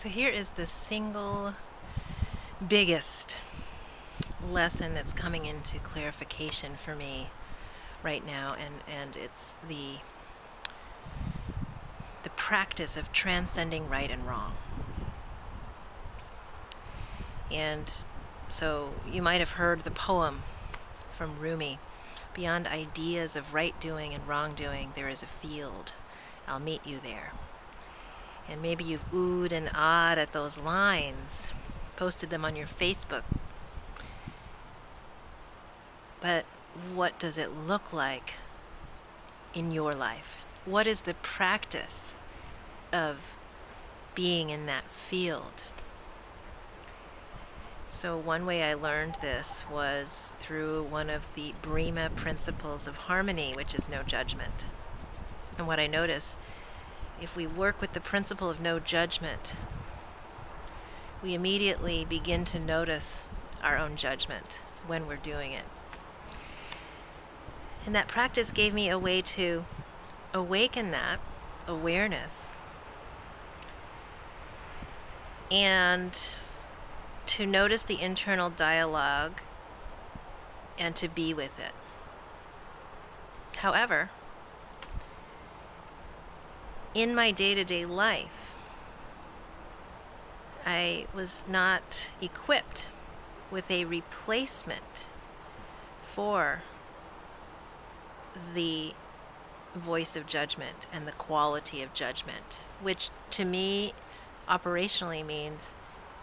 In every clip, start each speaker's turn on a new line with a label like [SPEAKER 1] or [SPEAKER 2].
[SPEAKER 1] So here is the single biggest lesson that's coming into clarification for me right now, and it's the practice of transcending right and wrong. And so you might have heard the poem from Rumi, "Beyond ideas of right doing and wrong doing, there is a field. I'll meet you there." And maybe you've oohed and ahed at those lines, posted them on your Facebook. But what does it look like in your life? What is the practice of being in that field? So one way I learned this was through one of the Brahma principles of harmony, which is no judgment. And what I notice, if we work with the principle of no judgment, we immediately begin to notice our own judgment when we're doing it. And that practice gave me a way to awaken that awareness and to notice the internal dialogue and to be with it. However, in my day-to-day life, I was not equipped with a replacement for the voice of judgment and the quality of judgment, which to me operationally means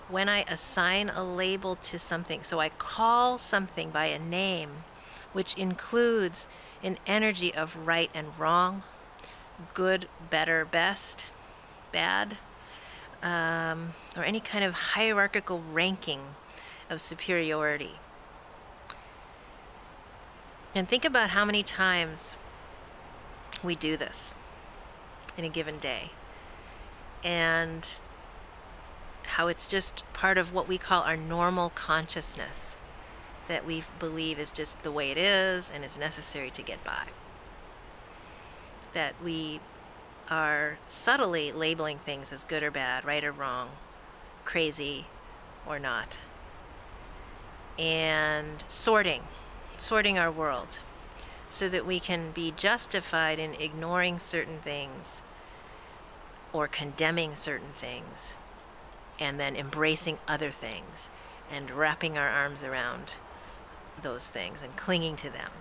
[SPEAKER 1] when I assign a label to something, so I call something by a name, which includes an energy of right and wrong, good, better, best, bad, or any kind of hierarchical ranking of superiority. And think about how many times we do this in a given day, and how it's just part of what we call our normal consciousness, that we believe is just the way it is and is necessary to get by. That we are subtly labeling things as good or bad, right or wrong, crazy or not, and sorting our world so that we can be justified in ignoring certain things or condemning certain things and then embracing other things and wrapping our arms around those things and clinging to them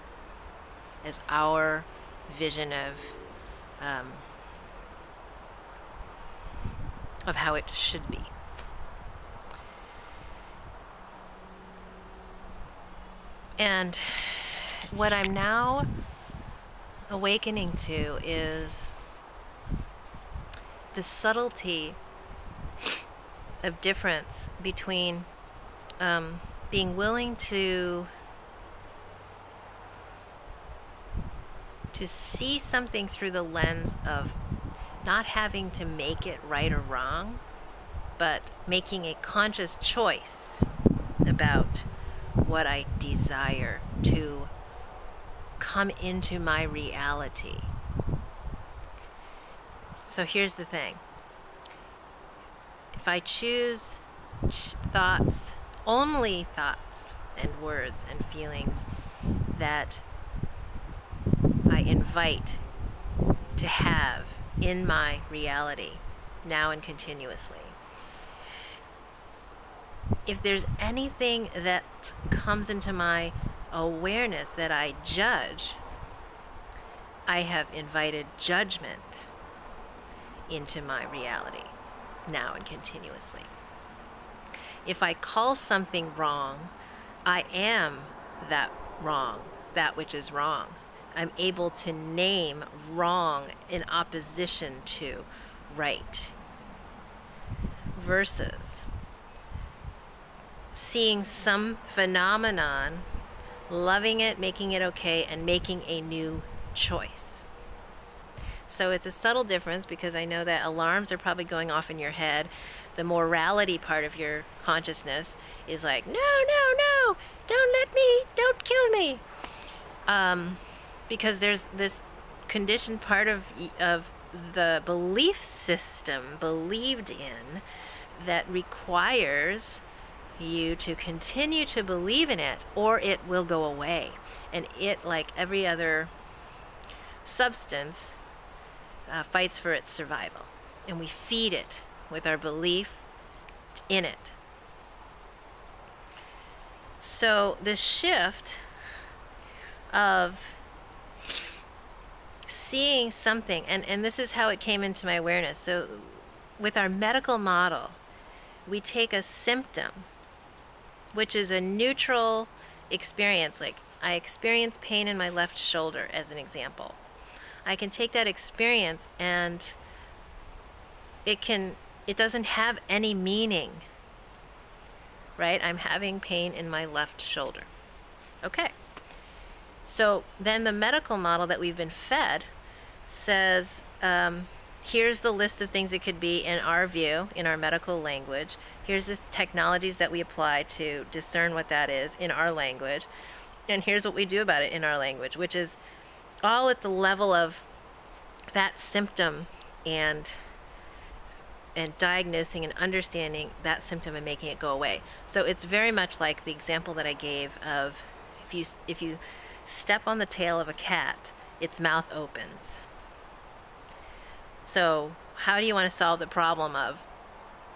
[SPEAKER 1] as our vision of how it should be. And what I'm now awakening to is the subtlety of difference between being willing to see something through the lens of not having to make it right or wrong, but making a conscious choice about what I desire to come into my reality. So here's the thing. If I choose thoughts, only thoughts and words and feelings that I invite to have in my reality, now and continuously, if there's anything that comes into my awareness that I judge, I have invited judgment into my reality, now and continuously. If I call something wrong, I am that wrong, that which is wrong. I'm able to name wrong in opposition to right. Versus seeing some phenomenon, loving it, making it okay, and making a new choice. So it's a subtle difference, because I know that alarms are probably going off in your head. The morality part of your consciousness is like, no, don't kill me. Because there's this conditioned part of the belief system believed in that requires you to continue to believe in it, or it will go away. And it, like every other substance, fights for its survival. And we feed it with our belief in it. So this shift of seeing something, and this is how it came into my awareness. So with our medical model, we take a symptom, which is a neutral experience. Like, I experience pain in my left shoulder, as an example. I can take that experience and it doesn't have any meaning, right? I'm having pain in my left shoulder. Okay. So then the medical model that we've been fed says, here's the list of things it could be in our view, in our medical language. Here's the technologies that we apply to discern what that is in our language. And here's what we do about it in our language, which is all at the level of that symptom and diagnosing and understanding that symptom and making it go away. So it's very much like the example that I gave of if you step on the tail of a cat, its mouth opens. So how do you want to solve the problem of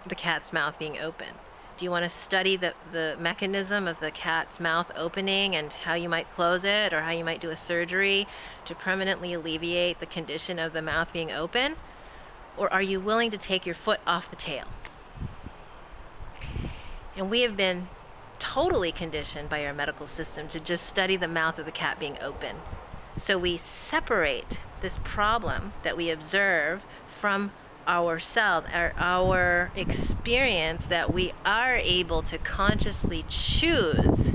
[SPEAKER 1] the cat's mouth being open? Do you want to study the mechanism of the cat's mouth opening and how you might close it, or how you might do a surgery to permanently alleviate the condition of the mouth being open? Or are you willing to take your foot off the tail? And we have been totally conditioned by our medical system to just study the mouth of the cat being open. So we separate this problem that we observe from ourselves, our experience that we are able to consciously choose.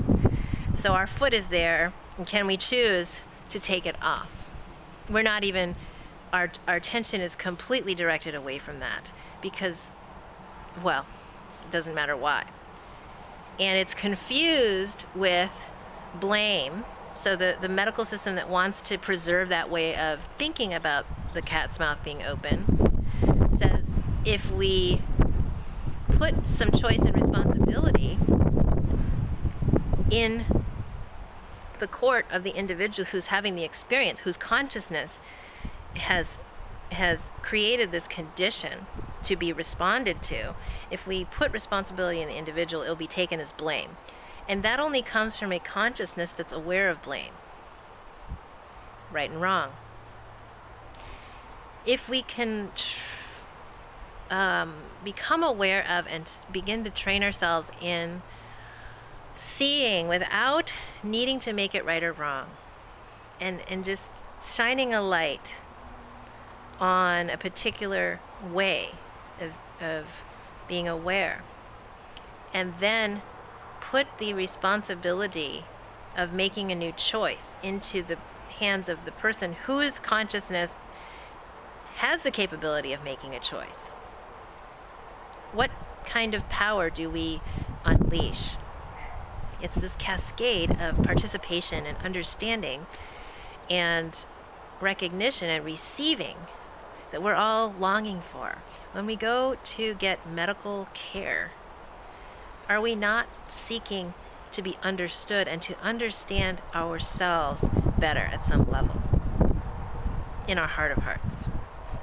[SPEAKER 1] So our foot is there, and can we choose to take it off? We're not even, our attention is completely directed away from that because, well, it doesn't matter why. And it's confused with blame. So the medical system that wants to preserve that way of thinking about the cat's mouth being open says if we put some choice and responsibility in the court of the individual who's having the experience, whose consciousness has created this condition to be responded to, if we put responsibility in the individual, it'll be taken as blame. And that only comes from a consciousness that's aware of blame, right and wrong. If we can become aware of and begin to train ourselves in seeing without needing to make it right or wrong, and just shining a light on a particular way of being aware, and then put the responsibility of making a new choice into the hands of the person whose consciousness has the capability of making a choice. What kind of power do we unleash? It's this cascade of participation and understanding and recognition and receiving that we're all longing for. When we go to get medical care, are we not seeking to be understood and to understand ourselves better at some level in our heart of hearts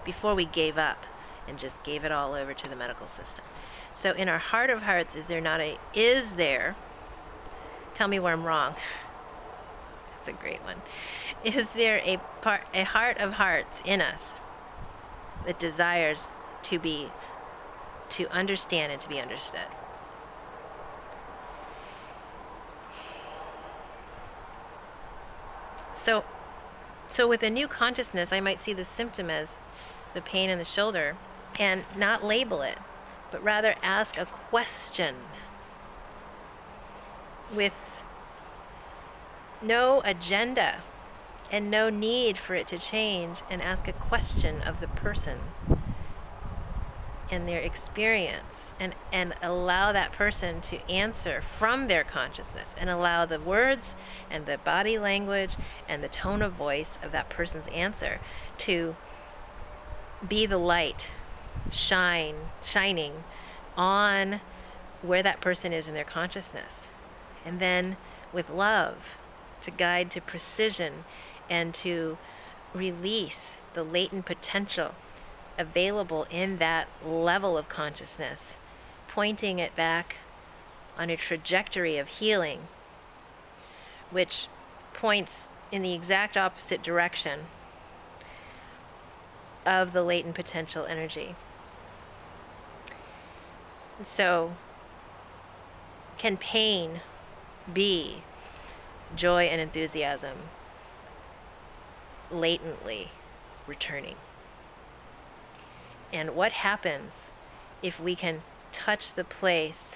[SPEAKER 1] before we gave up and just gave it all over to the medical system? So in our heart of hearts, is there, tell me where I'm wrong. That's a great one. Is there a heart of hearts in us that desires to understand and to be understood? So with a new consciousness, I might see the symptom as the pain in the shoulder and not label it, but rather ask a question with no agenda and no need for it to change, and ask a question of the person and their experience, and allow that person to answer from their consciousness, and allow the words and the body language and the tone of voice of that person's answer to be the light shining on where that person is in their consciousness. And then with love, to guide to precision and to release the latent potential available in that level of consciousness, pointing it back on a trajectory of healing, which points in the exact opposite direction of the latent potential energy. So, can pain be joy and enthusiasm latently returning? And what happens if we can touch the place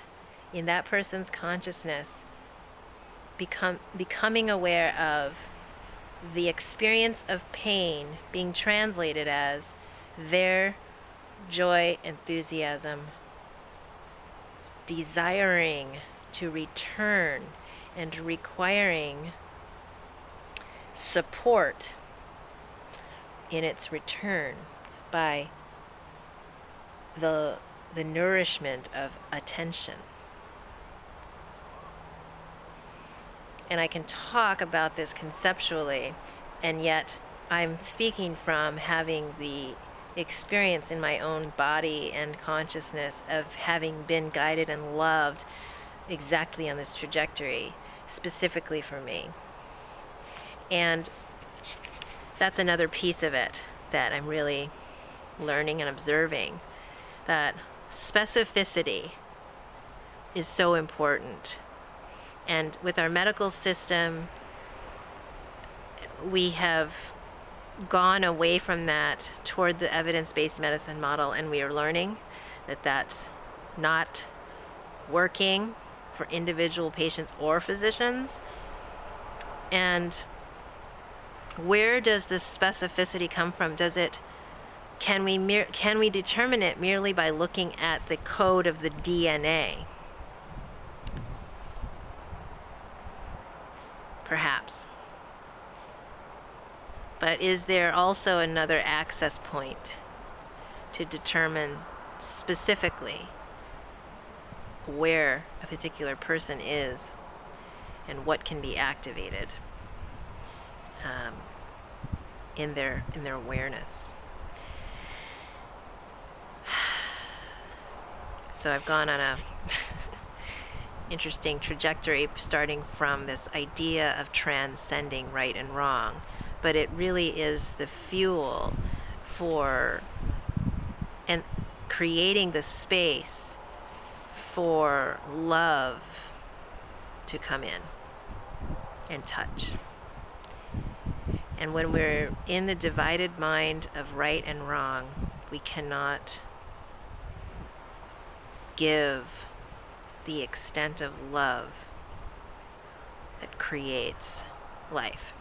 [SPEAKER 1] in that person's consciousness, becoming aware of the experience of pain being translated as their joy, enthusiasm, desiring to return and requiring support in its return by the nourishment of attention. And I can talk about this conceptually, and yet I'm speaking from having the experience in my own body and consciousness of having been guided and loved exactly on this trajectory, specifically for me. And that's another piece of it that I'm really learning and observing, that specificity is so important. And with our medical system, we have gone away from that toward the evidence-based medicine model, and we are learning that that's not working for individual patients or physicians. And where does this specificity come from? Can we determine it merely by looking at the code of the DNA? Perhaps. But is there also another access point to determine specifically where a particular person is and what can be activated in their awareness? So I've gone on a interesting trajectory, starting from this idea of transcending right and wrong, but it really is the fuel for and creating the space for love to come in and touch. And when we're in the divided mind of right and wrong, we cannot give the extent of love that creates life.